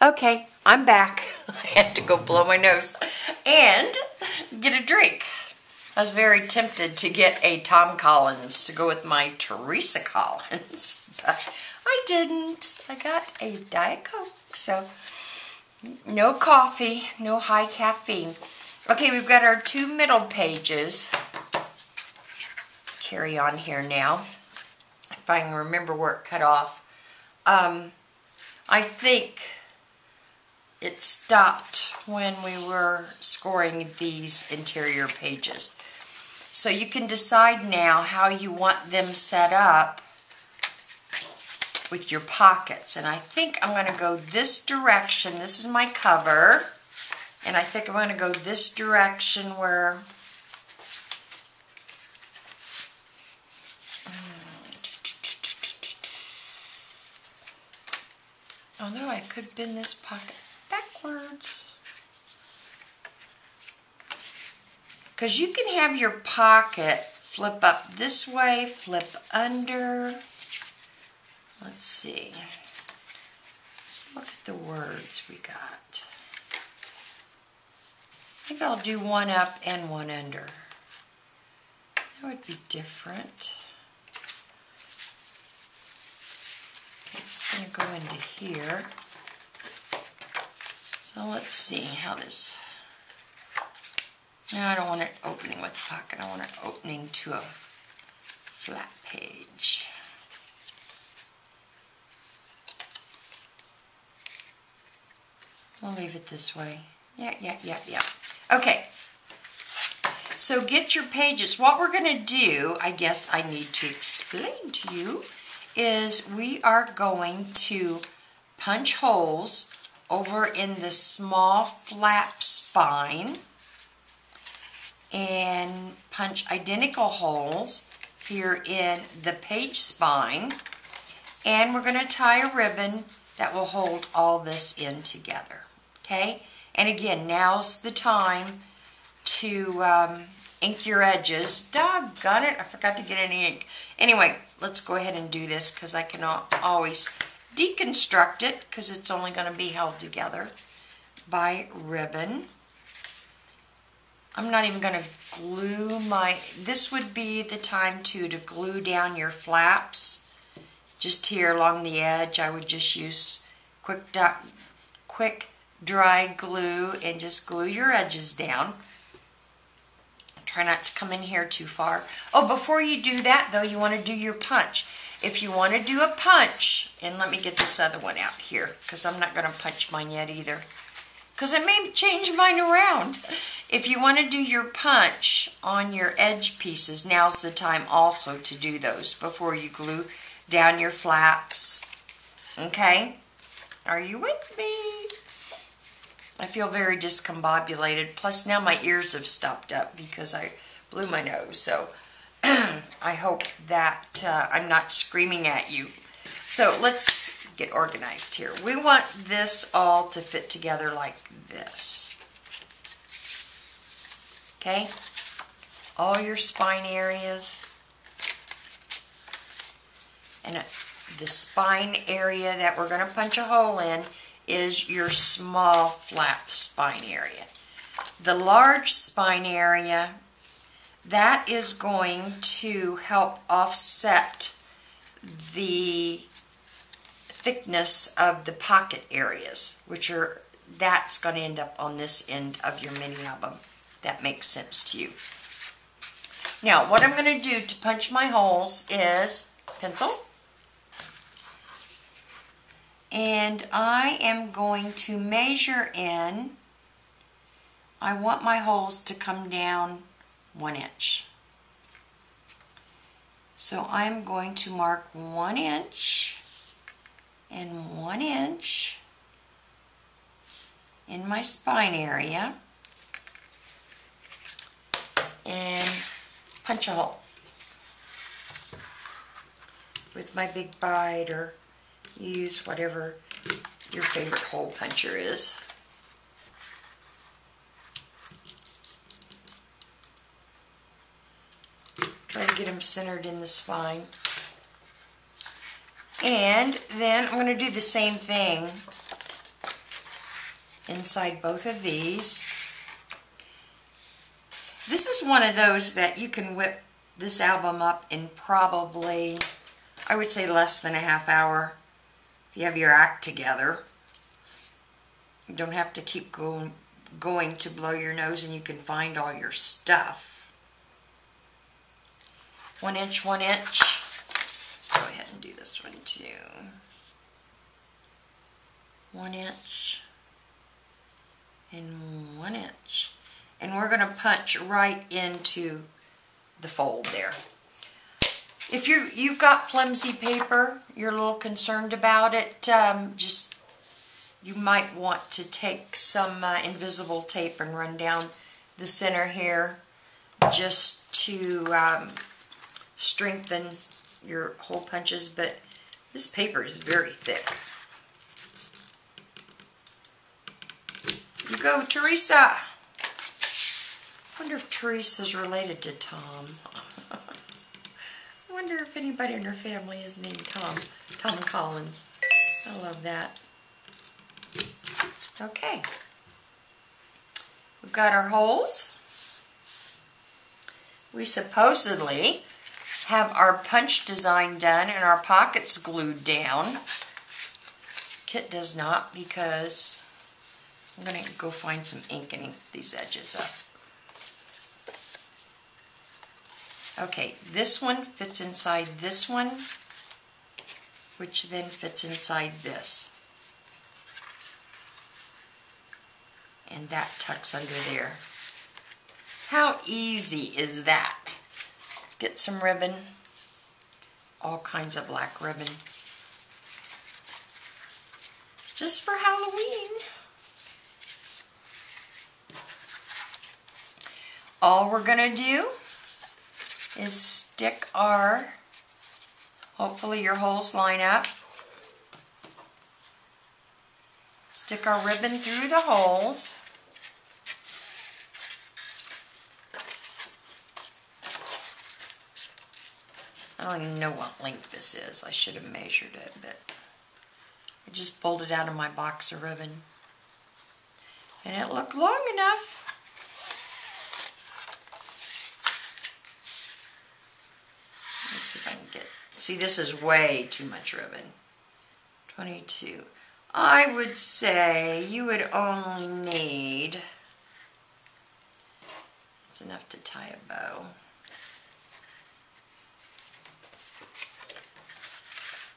Okay, I'm back. I had to go blow my nose and get a drink. I was very tempted to get a Tom Collins to go with my Teresa Collins, but I didn't. I got a Diet Coke, so no coffee, no high caffeine. Okay, we've got our two middle pages. Carry on here now, if I can remember where it cut off. I think it stopped when we were scoring these interior pages. So you can decide now how you want them set up with your pockets. And I think I'm going to go this direction. This is my cover. And I think I'm going to go this direction where... Although I could bend this pocket backwards. Because you can have your pocket flip up this way, flip under. Let's see. Let's look at the words we got. I think I'll do one up and one under. That would be different. It's going to go into here. So let's see how this... No, I don't want it opening with the pocket. I want it opening to a flat page. I'll leave it this way. Yeah. Okay. So get your pages. What we're going to do, I guess I need to explain to you, is we are going to punch holes over in the small flap spine and punch identical holes here in the page spine, and we're going to tie a ribbon that will hold all this in together. Okay? And again, now's the time to ink your edges. Doggone it, I forgot to get any ink. Anyway, let's go ahead and do this because I can always deconstruct it because it's only going to be held together by ribbon. I'm not even going to glue my... This would be the time to glue down your flaps. Just here along the edge, I would just use quick dry glue and just glue your edges down. Try not to come in here too far. Oh, before you do that, though, you want to do your punch. If you want to do a punch, and let me get this other one out here, because I'm not going to punch mine yet either, because I may change mine around. If you want to do your punch on your edge pieces, now's the time also to do those before you glue down your flaps. Okay? Are you with me? I feel very discombobulated. Plus now my ears have stopped up because I blew my nose. So I hope that I'm not screaming at you. So let's get organized here. We want this all to fit together like this. Okay? All your spine areas. And the spine area that we're going to punch a hole in is your small flap spine area. The large spine area, that is going to help offset the thickness of the pocket areas, that's going to end up on this end of your mini album. That makes sense to you. Now, what I'm going to do to punch my holes is pencil. And I am going to measure in, I want my holes to come down 1 inch. So I'm going to mark 1 inch and 1 inch in my spine area and punch a hole with my big bite, or use whatever your favorite hole puncher is. Try to get them centered in the spine. And then I'm going to do the same thing inside both of these. This is one of those that you can whip this album up in probably, I would say, less than a half hour if you have your act together. You don't have to keep going to blow your nose, and you can find all your stuff. 1 inch, 1 inch. Let's go ahead and do this one too. 1 inch and 1 inch. And we're going to punch right into the fold there. If you've got flimsy paper, you're a little concerned about it, you might want to take some invisible tape and run down the center here just to strengthen your hole punches, but this paper is very thick. You go, Teresa. I wonder if Teresa's related to Tom. I wonder if anybody in her family is named Tom. Tom Collins. I love that. Okay. We've got our holes. We supposedly have our punch design done and our pockets glued down. Kit does not, because I'm going to go find some ink and ink these edges up. Okay, this one fits inside this one, which then fits inside this. And that tucks under there. How easy is that? Let's get some ribbon. All kinds of black ribbon. Just for Halloween. All we're going to do is stick our, hopefully your holes line up, stick our ribbon through the holes. I don't even know what length this is. I should have measured it, but I just pulled it out of my box of ribbon. And it looked long enough. Let's see if I can get, see, this is way too much ribbon. 22. I would say you would only need, it's enough to tie a bow.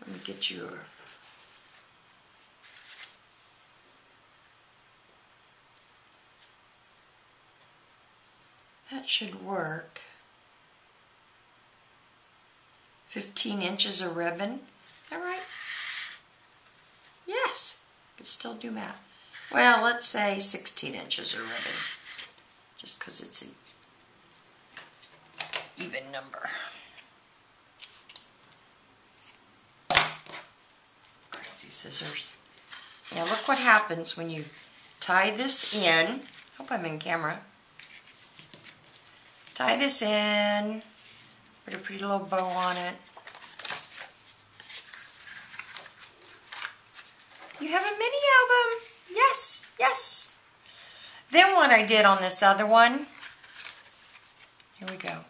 Let me get you a, that should work. 15 inches of ribbon. Is that right? Yes. I can still do math. Well, let's say 16 inches of ribbon. Just because it's an even number. Crazy scissors. Now look what happens when you tie this in. Hope I'm in camera. Tie this in. Put a pretty little bow on it. You have a mini album. Yes, yes. Then what I did on this other one, here we go,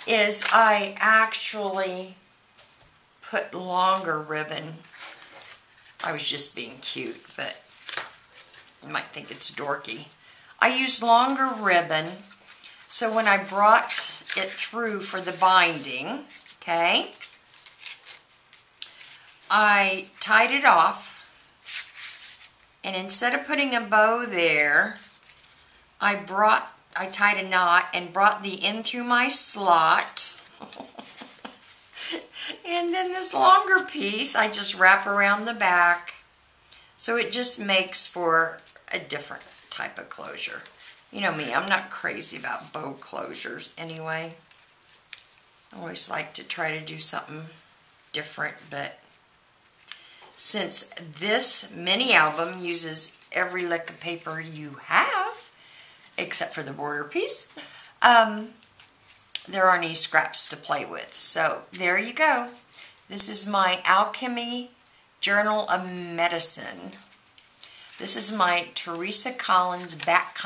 is I actually put longer ribbon. I was just being cute, but you might think it's dorky. I used longer ribbon, so when I brought it through for the binding, okay, I tied it off, and instead of putting a bow there, I tied a knot and brought the end through my slot. And then this longer piece I just wrap around the back, so it just makes for a different type of closure. You know me, I'm not crazy about bow closures anyway. I always like to try to do something different, but since this mini album uses every lick of paper you have, except for the border piece, there aren't any scraps to play with. So there you go. This is my Alchemy Journal of Medicine. This is my Teresa Collins back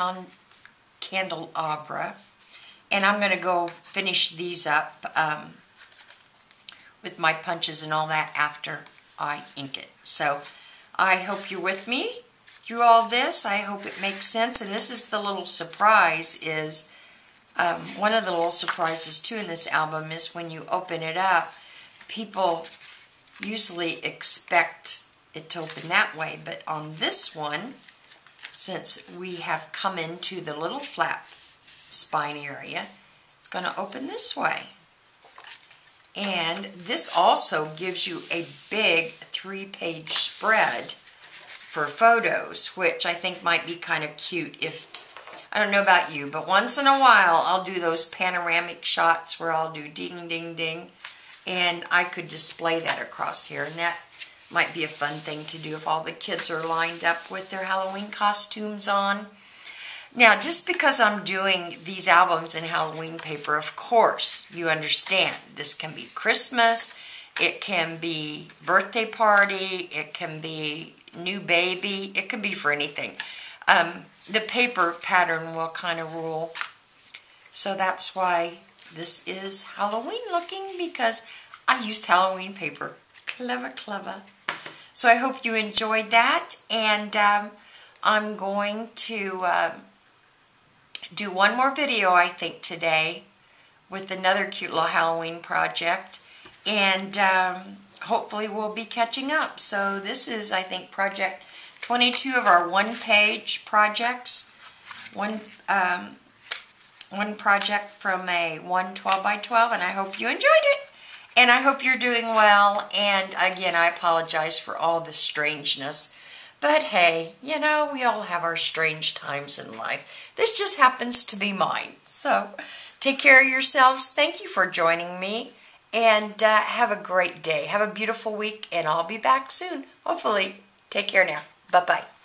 candelabra. And I'm going to go finish these up with my punches and all that after I ink it. So I hope you're with me through all this. I hope it makes sense. And this is the little surprise is, one of the little surprises too in this album is when you open it up, people usually expect it to open that way. But on this one, since we have come into the little flap spine area, it's going to open this way. And this also gives you a big 3-page spread for photos, which I think might be kind of cute. If I don't know about you, but once in a while I'll do those panoramic shots where I'll do ding, ding, ding, and I could display that across here, and that might be a fun thing to do if all the kids are lined up with their Halloween costumes on. Now, just because I'm doing these albums in Halloween paper, of course, you understand, this can be Christmas, it can be birthday party, it can be new baby, it can be for anything. The paper pattern will kind of rule. So that's why this is Halloween looking, because I used Halloween paper. Clever, clever. So I hope you enjoyed that, and I'm going to do one more video, I think, today with another cute little Halloween project, and hopefully we'll be catching up. So this is, I think, project 22 of our one-page projects. One project from a 12 by 12, and I hope you enjoyed it. And I hope you're doing well, and again, I apologize for all the strangeness. But hey, you know, we all have our strange times in life. This just happens to be mine. So, take care of yourselves. Thank you for joining me, and have a great day. Have a beautiful week, and I'll be back soon, hopefully. Take care now. Bye-bye.